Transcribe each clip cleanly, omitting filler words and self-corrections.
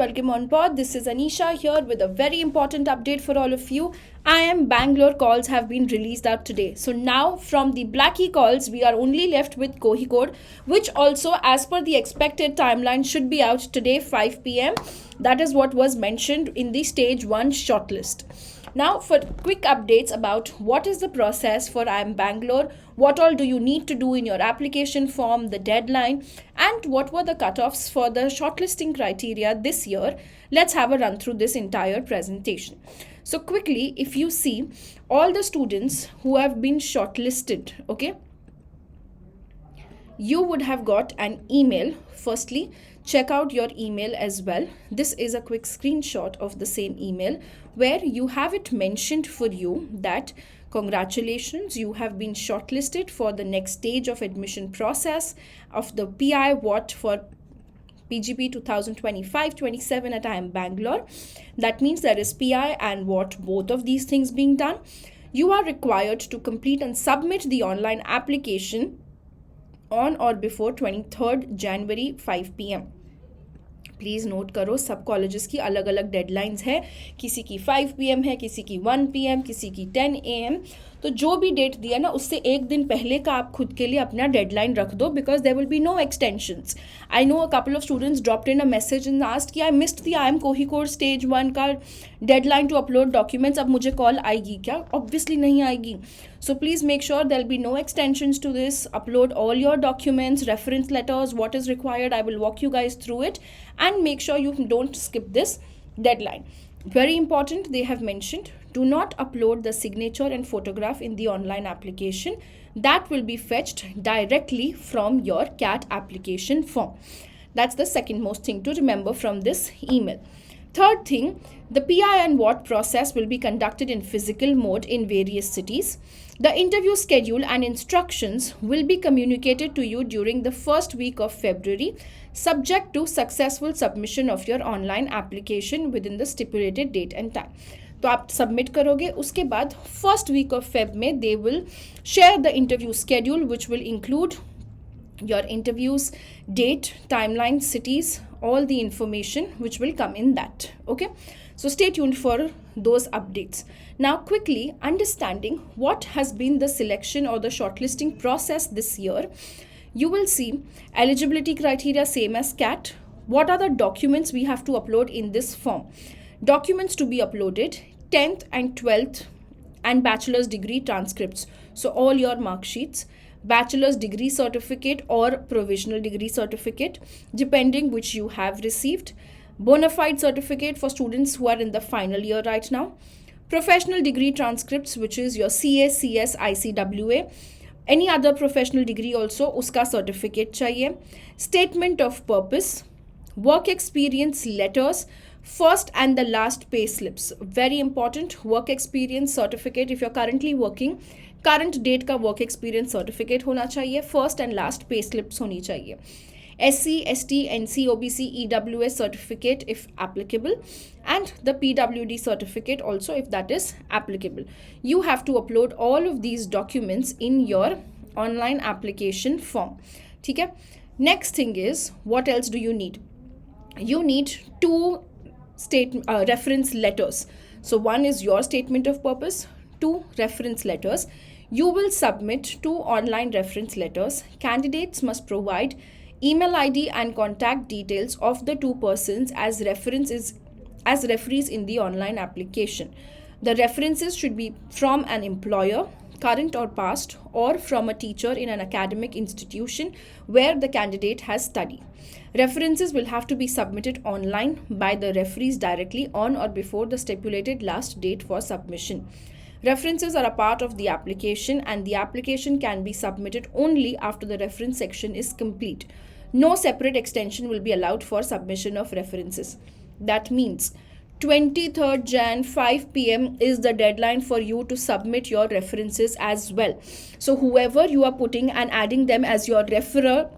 Welcome on board. This is Anisha here with a very important update for all of you. IIM Bangalore calls have been released out today. So now from the Blackie calls, we are only left with Kohicode, which also as per the expected timeline should be out today 5 p.m. That is what was mentioned in the stage 1 shortlist. Now for quick updates about what is the process for IIM Bangalore, what all do you need to do in your application form, the deadline, and what were the cutoffs for the shortlisting criteria this year, let's have a run through this entire presentation. So quickly, if you see all the students who have been shortlisted, okay, you would have got an email. Firstly, check out your email as well. This is a quick screenshot of the same email where you have it mentioned for you that congratulations, you have been shortlisted for the next stage of admission process of the PI WAT for PGP 2025-27 at IIM Bangalore. That means there is PI and WAT, both of these things being done. You are required to complete and submit the online application on or before 23rd January 5 p.m. Please note करो, सब colleges की अलग अलग deadlines है, किसी की 5 PM है, किसी की 1 PM, किसी की 10 AM. तो जो भी डेट दिया ना उससे एक दिन पहले का आप खुद के लिए अपना डेडलाइन रख दो, because there will be no extensions. I know a couple of students dropped in a message and asked कि I missed the IIM Kozhikode stage 1 का डेडलाइन टू अपलोड डॉक्यूमेंट्स. अब मुझे कॉल आएगी क्या? ऑब्वियसली नहीं आएगी. So please make sure there will be no extensions to this. Upload all your documents, reference letters, what is required. I will walk you guys through it and make sure you don't skip this deadline. Very important, they have mentioned, do not upload the signature and photograph in the online application. That will be fetched directly from your CAT application form. That's the second most thing to remember from this email. Third thing, the PI and WAT process will be conducted in physical mode in various cities. The interview schedule and instructions will be communicated to you during the first week of February, subject to successful submission of your online application within the stipulated date and time. तो आप submit करोगे, उसके बाद first week of Feb में they will share the interview schedule which will include your interviews, date, timeline, cities, all the information which will come in that. Okay, so stay tuned for those updates. Now quickly understanding what has been the selection or the shortlisting process this year, you will see eligibility criteria same as CAT. What are the documents we have to upload in this form? Documents to be uploaded, 10th and 12th and bachelor's degree transcripts, so all your mark sheets, bachelor's degree certificate or provisional degree certificate depending which you have received, bona fide certificate for students who are in the final year right now, professional degree transcripts which is your CA, CS, ICWA, any other professional degree also uska certificate chahiye, statement of purpose, work experience letters, first and the last pay slips. Very important, work experience certificate if you're currently working, current date का work experience certificate होना चाहिए, first and last pay slips होनी चाहिए, SC, ST, NC, OBC, EWS certificate if applicable, and the PWD certificate also if that is applicable. You have to upload all of these documents in your online application form. ठीक है. Next thing is, what else do you need? You need two reference letters. So one is your statement of purpose, two reference letters. You will submit two online reference letters. Candidates must provide email ID and contact details of the two persons as referees in the online application. The references should be from an employer, current or past, or from a teacher in an academic institution where the candidate has studied. References will have to be submitted online by the referees directly on or before the stipulated last date for submission. References are a part of the application and the application can be submitted only after the reference section is complete. No separate extension will be allowed for submission of references. That means 23rd Jan 5 PM is the deadline for you to submit your references as well. So whoever you are putting and adding them as your referrer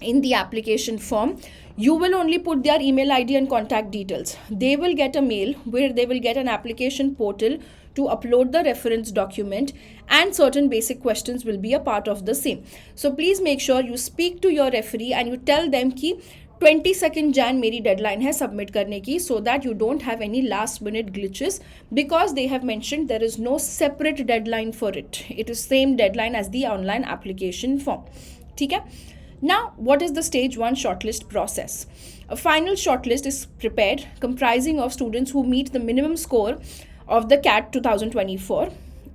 in the application form, you will only put their email ID and contact details. They will get a mail where they will get an application portal to upload the reference document and certain basic questions will be a part of the same. So please make sure you speak to your referee and you tell them ki 22 Jan मेरी deadline है submit करने की, so that you don't have any last minute glitches, because they have mentioned there is no separate deadline for it is same deadline as the online application form. ठीक है. Now, what is the stage 1 shortlist process? A final shortlist is prepared comprising of students who meet the minimum score of the CAT 2024.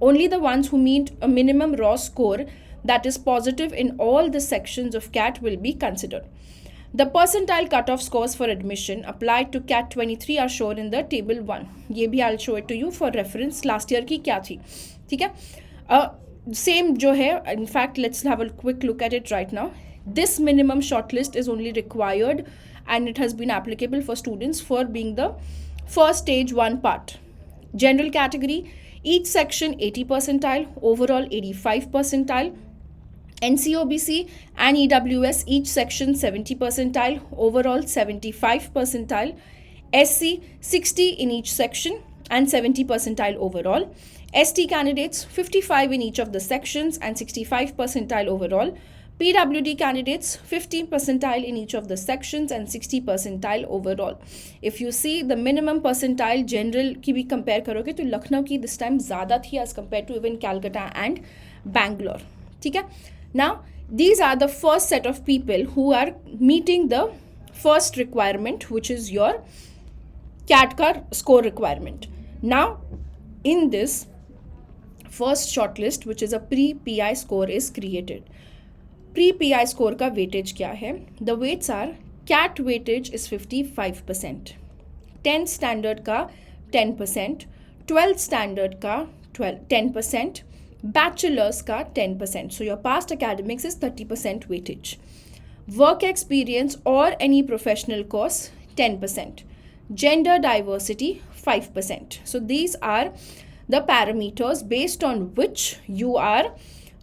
Only the ones who meet a minimum raw score that is positive in all the sections of CAT will be considered. The percentile cutoff scores for admission applied to CAT 23 are shown in the table 1. ये भी I'll show it to you for reference. Last year की क्या थी, ठीक है. Same जो है, in fact, let's have a quick look at it right now. This minimum shortlist is only required and it has been applicable for students for being the first stage 1 part. General category, each section 80 percentile, overall 85 percentile. NCOBC and EWS, each section 70 percentile, overall 75 percentile. SC, 60 in each section and 70 percentile overall. ST candidates, 55 in each of the sections and 65 percentile overall. PWD candidates, 50 percentile in each of the sections and 60 percentile overall. If you see the minimum percentile general की भी compare करोगे तो लखनऊ की this time ज़्यादा थी as compared to even Calcutta and Bangalore. ठीक है. Now, these are the first set of people who are meeting the first requirement, which is your CAT का score requirement. Now, in this first shortlist, which is a pre-PI score, is created. Pre-PI score का weightage क्या है? The weights are CAT weightage is 55%, 10th standard का 10%, 12th standard का 10%, bachelor's का 10%. So your past academics is 30% weightage. Work experience or any professional course 10%. Gender diversity 5%. So these are the parameters based on which you are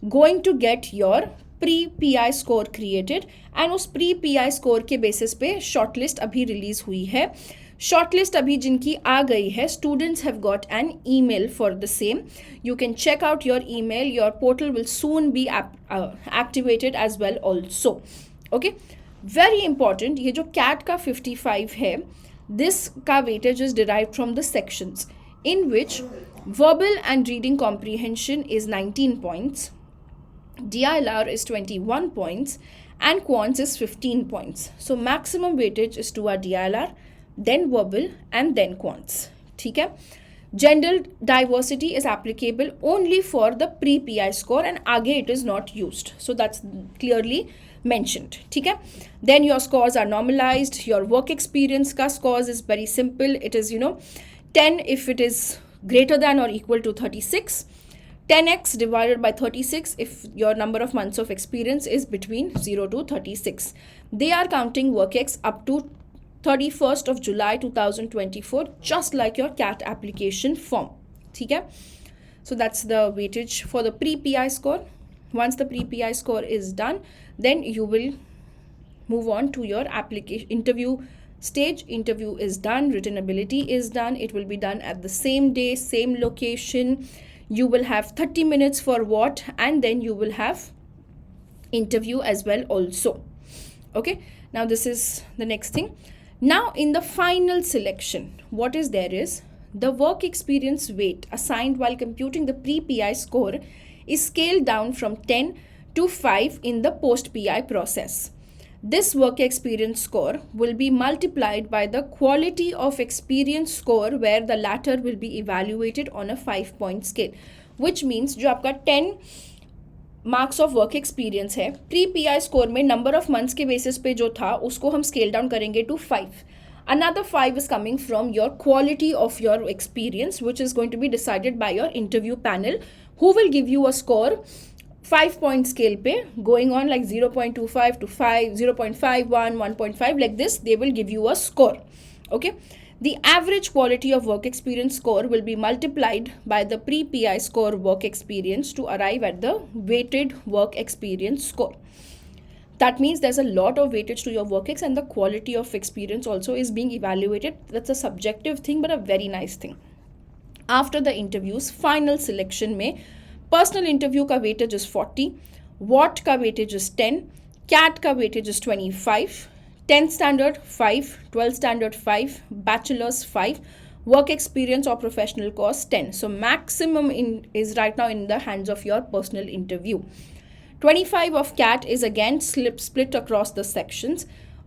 going to get your pre-PI score created, and उस pre-PI score के basis पे shortlist अभी release हुई है. Shortlist अभी जिनकी आ गई है, students have got an email for the same. You can check out your email. Your portal will soon be activated as well also. Okay, very important. ये जो CAT का 55 है, this का weightage is derived from the sections, in which verbal and reading comprehension is 19 points. DILR is 21 points and quants is 15 points. So maximum weightage is to our DILR, then verbal and then quants. ठीक है. Gender diversity is applicable only for the pre-PI score and आगे it is not used. So that's clearly mentioned. ठीक है. Then your scores are normalized. Your work experience का scores is very simple. It is 10 if it is greater than or equal to 36. 10x divided by 36 if your number of months of experience is between 0 to 36. They are counting work-ex up to 31st of July 2024, just like your CAT application form. ठीक है. So that's the weightage for the pre-PI score. Once the pre-PI score is done, then you will move on to your application interview stage. Interview is done, written ability is done. It will be done at the same day, same location. You will have 30 minutes for what, and then you will have interview as well also. Okay, now this is the next thing. Now in the final selection, what is there is the work experience weight assigned while computing the pre-PI score is scaled down from 10 to 5 in the post-PI process. This work experience score will be multiplied by the quality of experience score, where the latter will be evaluated on a 5-point scale, which means जो आपका 10 marks of work experience है, pre-PI score में number of months के basis पे जो था उसको हम scale down करेंगे to 5. Another 5 is coming from your quality of your experience, which is going to be decided by your interview panel, who will give you a score 5-point scale पे, going on like 0.25 to 5, 0.51, 1.5, like this. They will give you a score. Okay. The average quality of work experience score will be multiplied by the pre-PI score work experience to arrive at the weighted work experience score. That means there's a lot of weightage to your work-ex, and the quality of experience also is being evaluated. That's a subjective thing, but a very nice thing. After the interviews, final selection में personal interview का weightage is 40, WAT का weightage is 10, CAT का weightage is 25, 10th standard 5, 12th standard 5, bachelor's 5, work experience or professional course 10. So maximum is right now in the hands of your personal interview. 25 of CAT is again split across the sections.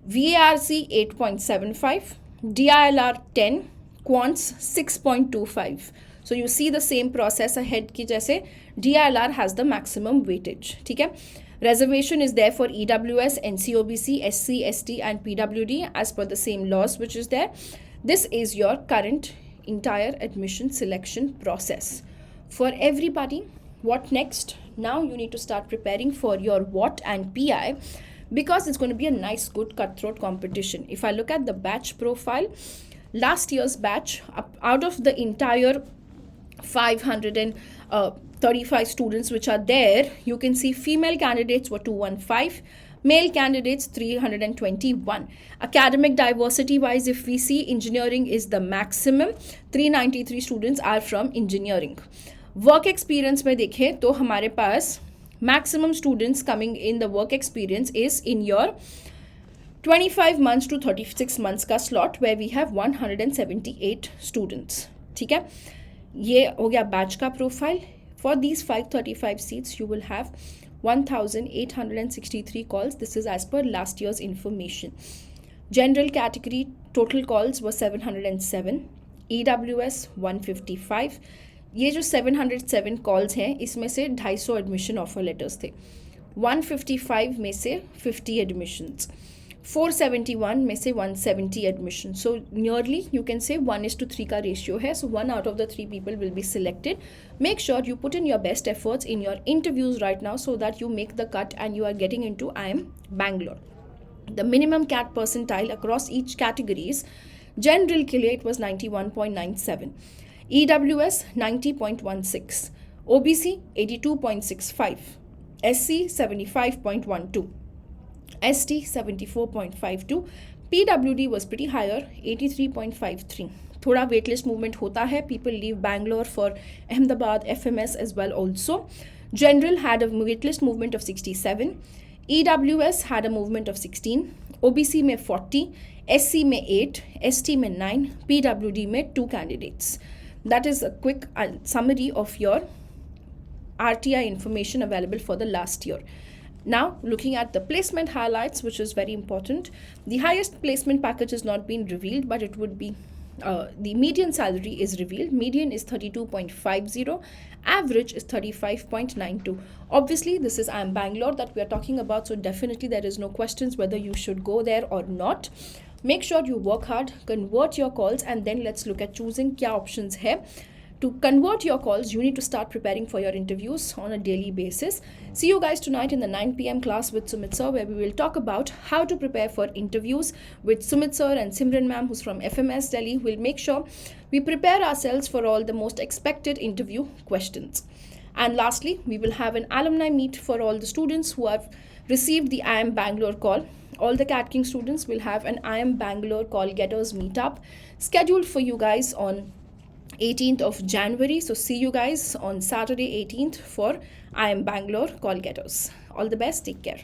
VARC 8.75, DILR 10, Quants 6.25. So you see the same process ahead ki jaise DILR has the maximum weightage. ठीक है. Reservation is there for EWS, NCOBC, SC, ST and PWD as per the same laws which is there. This is your current entire admission selection process. For everybody, what next? Now you need to start preparing for your WAT and PI because it's going to be a nice, good cutthroat competition. If I look at the batch profile, last year's batch, out of the entire 535 students which are there, you can see female candidates were 215, male candidates 321. Academic diversity wise, if we see, engineering is the maximum. 393 students are from engineering. Work experience में देखें तो हमारे पास maximum students coming in the work experience is in your 25 months to 36 months का slot where we have 178 students. ठीक है, ये हो गया बैच का profile. For these 535 seats, you will have 1,863 calls. This is as per last year's information. General category total calls were 707. EWS 155. ये जो 707 calls हैं इसमें से 250 एडमिशन ऑफर लेटर्स थे. 155 में से 50 एडमिशन्स, 471 में से 170 admission. So nearly you can say 1:3 का रेशियो है. सो 1 out of the 3 people will be selected. Make sure you put in your best efforts in your interviews right now so that you make the cut and you are getting into IIM Bangalore. The minimum CAT percentile across each categories, general के लिए it was 91.97, EWS 90.16, OBC 82.65, SC 75.12, ST 74.52, PWD was pretty higher 83.53. थोड़ा waitlist movement होता है. People leave Bangalore for Ahmedabad, FMS as well also. General had a waitlist movement of 67. EWS had a movement of 16. OBC में 40, SC में 8, ST में 9, PWD में 2 candidates. That is a quick summary of your RTI information available for the last year. Now, looking at the placement highlights, which is very important. The highest placement package has not been revealed, but it would be the median salary is revealed. Median is 32.50. Average is 35.92. Obviously, this is IIM Bangalore that we are talking about, so definitely there is no questions whether you should go there or not. Make sure you work hard, convert your calls, and then let's look at choosing क्या options है. To convert your calls, you need to start preparing for your interviews on a daily basis. See you guys tonight in the 9 p.m. class with Sumit sir, where we will talk about how to prepare for interviews with Sumit sir and Simran ma'am, who's from FMS Delhi. We'll make sure we prepare ourselves for all the most expected interview questions. And lastly, we will have an alumni meet for all the students who have received the IIM Bangalore call. All the CATKing students will have an IIM Bangalore call getters meetup scheduled for you guys on 18th of January. So see you guys on Saturday 18th for IIM Bangalore call getters. All the best. Take care.